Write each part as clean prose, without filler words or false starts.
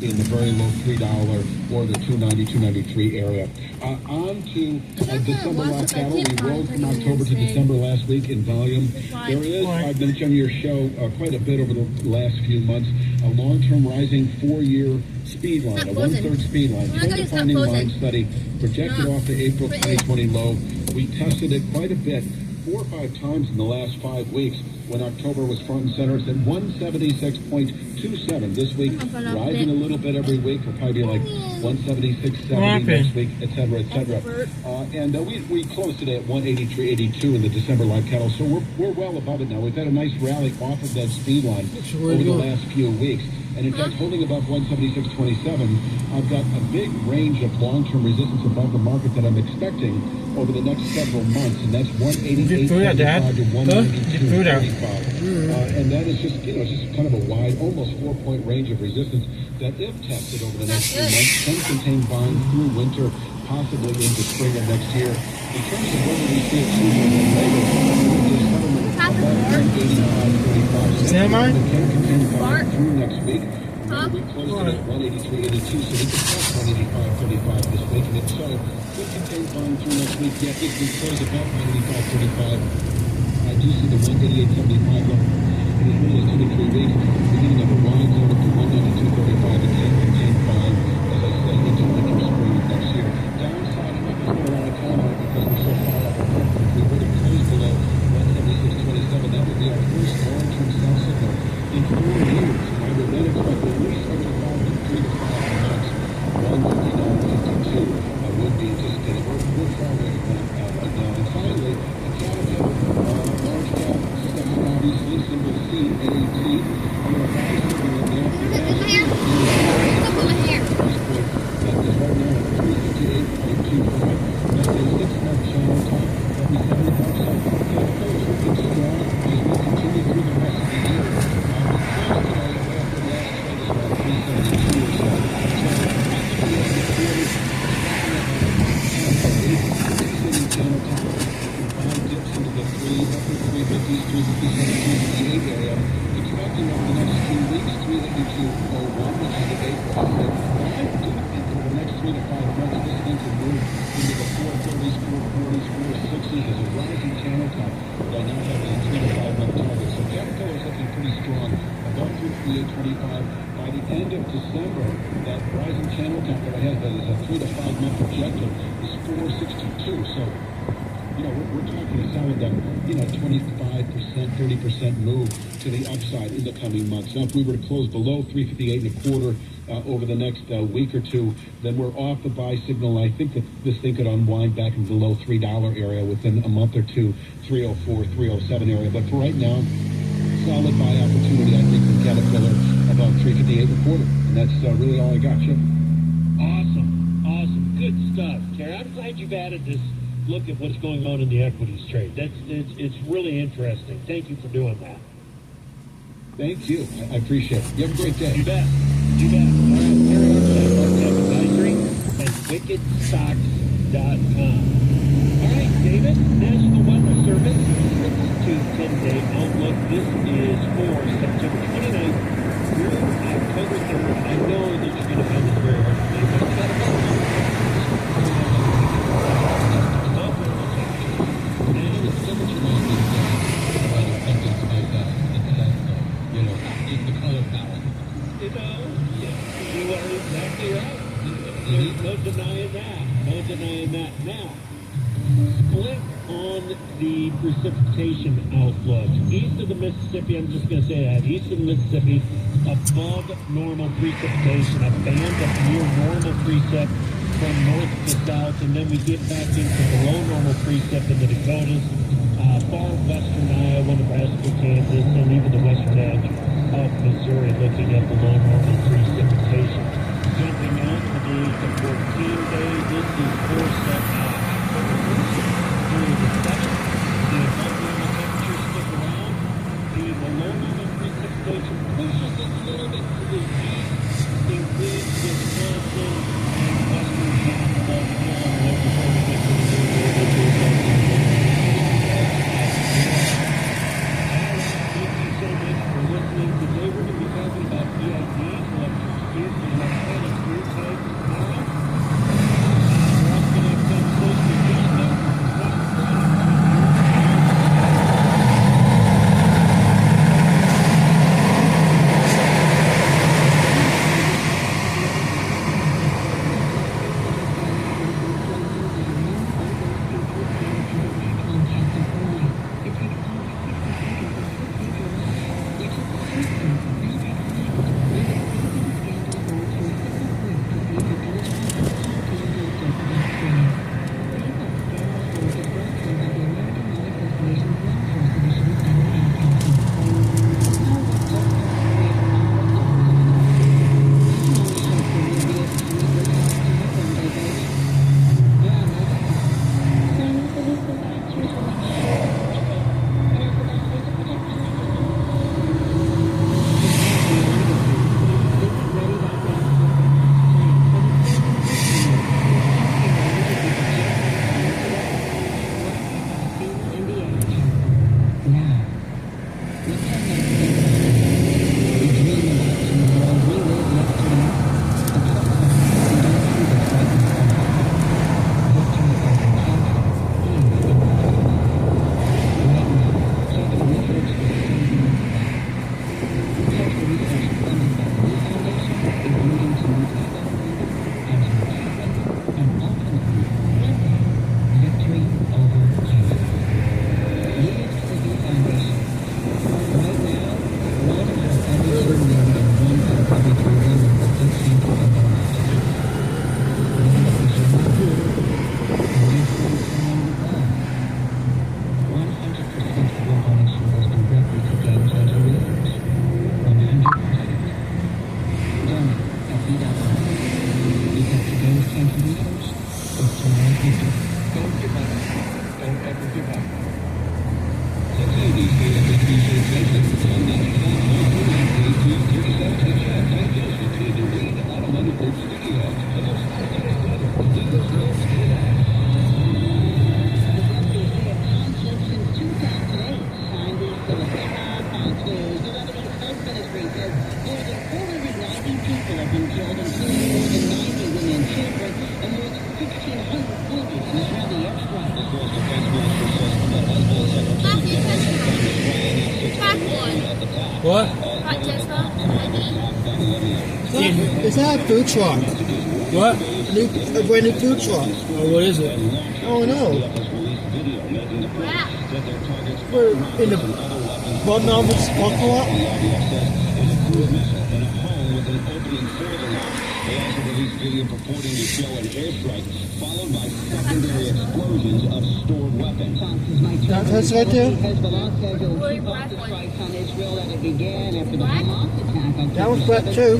in the very low $3 or the $2.90, $2.93 area. On to December live cattle. We rolled from October to December last week in volume. There is, I've been on your show quite a bit over the last few months, a long-term rising 4-year speed line, a one-third speed line, trend-defining line study projected off the April 2020 low. We tested it quite a bit, 4 or 5 times in the last 5 weeks when October was front and center. It's at 176.27 this week, rising a little bit every week. It'll probably be like 176.70 next week, et cetera, et cetera. And we closed today at 183.82 in the December live cattle, so we're well above it now. We've had a nice rally off of that speed line over the last few weeks. And in fact, holding above 176.27, I've got a big range of long-term resistance above the market that I'm expecting over the next several months, and that's 188.75 to 192.35. And that is just, it's just kind of a wide, almost 4-point range of resistance that, if tested over the next few months, can contain buying through winter, possibly into spring of next year. In terms of whether we see it sooner than later, the settlement above 185.35. It can contain buying through next week. We closed it at 183.82, so we can cross 185.35 this week, and if so, could contain buying through next week. Yet if we close above 185.35, I do see the 188.75 level in as many as 2 to 3 weeks, beginning of a wide zone up to 192.35, and can contain buying, as I said, into winter, spring of next year. Downside, I'm not going to put around a comment because we're so far up. If we were to close below 176.27, that would be our first long-term sell signal in 4 years. I would then expect at least over the following 3 to 5 months, 159.52 would be anticipated. We're far away from that right now. And finally, the cattle large cap stuff, obviously, symbol C, AAT. I'm going to buy something in there. That is right now at 358.25. That's a 6-month channel top. That'll be 75 cents. Cattle is looking strong as we continue through the rest of the year. Area, expecting over the next few weeks, 382.01, which is the base price. But I do think over the next 3 to 5 months, this thing could move into the 430s, 440s, 460s as a rising channel top. But I now have a 3 to 5 month target. So Caterpillar is looking pretty strong, above 338.25. By the end of December, that rising channel top that I have that is a 3 to 5 month objective is 462. So we're talking a solid, 25%, 30% move to the upside in the coming months. Now, if we were to close below 358.25 over the next week or two, then we're off the buy signal. I think that this thing could unwind back into the low $3 area within a month or two, 304, 307 area. But for right now, solid buy opportunity, I think, for Caterpillar about 358.25. And that's really all I got, Chip. Awesome. Good stuff, Terry. I'm glad you've added this look at what's going on in the equities trade. It's really interesting. Thank you for doing that. Thank you. I appreciate it. You have a great day. You bet. All right, Terry Advisory at wickedstocks.com. All right, David, National Weather Service, 6 to 10-day outlook. This is for September 29th through October 3rd. I know that you're going to find this very hard to believe, but it's got about no denying that. Now, split on the precipitation outlook. East of the Mississippi, I'm just going to say that, east of the Mississippi, above normal precipitation, a band of near normal precip from north to south, and then we get back into below normal precip in the Dakotas, far western Iowa, Nebraska, Kansas, and even the western edge of Missouri, looking at below normal precipitation. Jumping out to the 14-day, this is for October 1st through the 7th. The above normal temperatures stick around. The below normal precipitation pushes us a little bit to the east, includes Wisconsin and western half of Illinois before we get to the Thank you so much for listening. Today we're going to be talking about EIDs, Don't give up. Don't ever give up. 680 KFHB Station on 95.3 to 37 to check. Thank you for the Reed Automotive Group Studio. The most up-to-date legal skills in action. What? It's not a food truck. What? A brand new food truck. Oh, what is it? Oh no. We're in the Bomgaars parking lot. They also released video purporting to show an airstrike, followed by secondary explosions of stored weapons. That's right there. That was Brett too.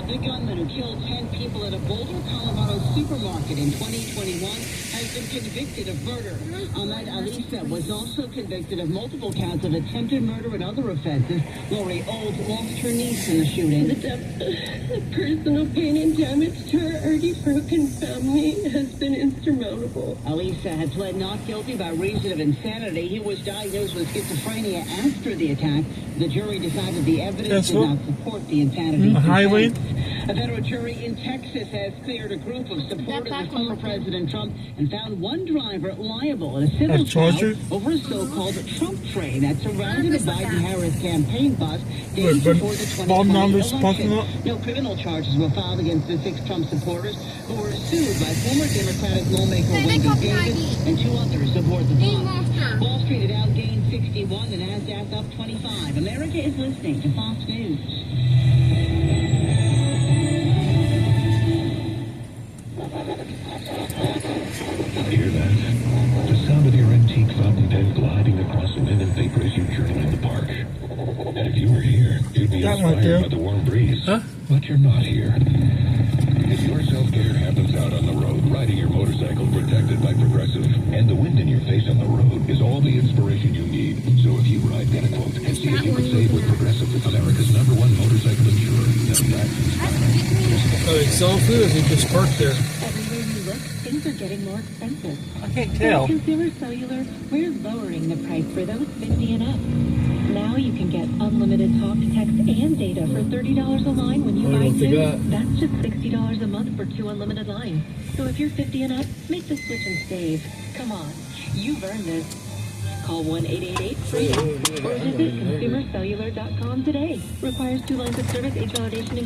The gunman who killed 10 people at a Boulder, Colorado supermarket in 2021 has been convicted of murder. Ahmed Alisa was also convicted of multiple counts of attempted murder and other offenses. Lori Old lost her niece in the shooting. The personal pain and damage to her already broken family has been insurmountable. Alisa had pled not guilty by reason of insanity. He was diagnosed with schizophrenia after the attack. The jury decided the evidence did not support the insanity. Highway? A federal jury in Texas has cleared a group of supporters of former President Trump and found one driver liable in a civil trial over a so-called Trump train that surrounded a Biden-Harris campaign bus days before the 2020 election. No criminal charges were filed against the 6 Trump supporters who were sued by former Democratic lawmaker Wendy Davis and 2 others aboard the bus. Wall Street at Dow gained 61, the NASDAQ up 25. America is listening to Fox News. Hear that? The sound of your antique fountain pen gliding across the wind and vapor as you journey in the park. And if you were here, you'd be inspired by the warm breeze. Huh? But you're not here. If your self-care happens out on the road, riding your motorcycle protected by Progressive, and the wind in your face on the road is all the inspiration you need. So if you ride, get a quote and see if you can save with Progressive, America's #1 motorcycle insurer. Now that's inspiring. Oh, it's selling food or is it just parked there? Everywhere you look, things are getting more expensive. I can't tell. At Consumer Cellular, we're lowering the price for those 50 and up. Now you can get unlimited talk, text, and data for $30 a line when you buy 2. That's just $60 a month for 2 unlimited lines. So if you're 50 and up, make the switch and save. Come on, you've earned this. Call 1-888-FREEDOM or visit consumercellular.com today. Requires 2 lines of service, age validation,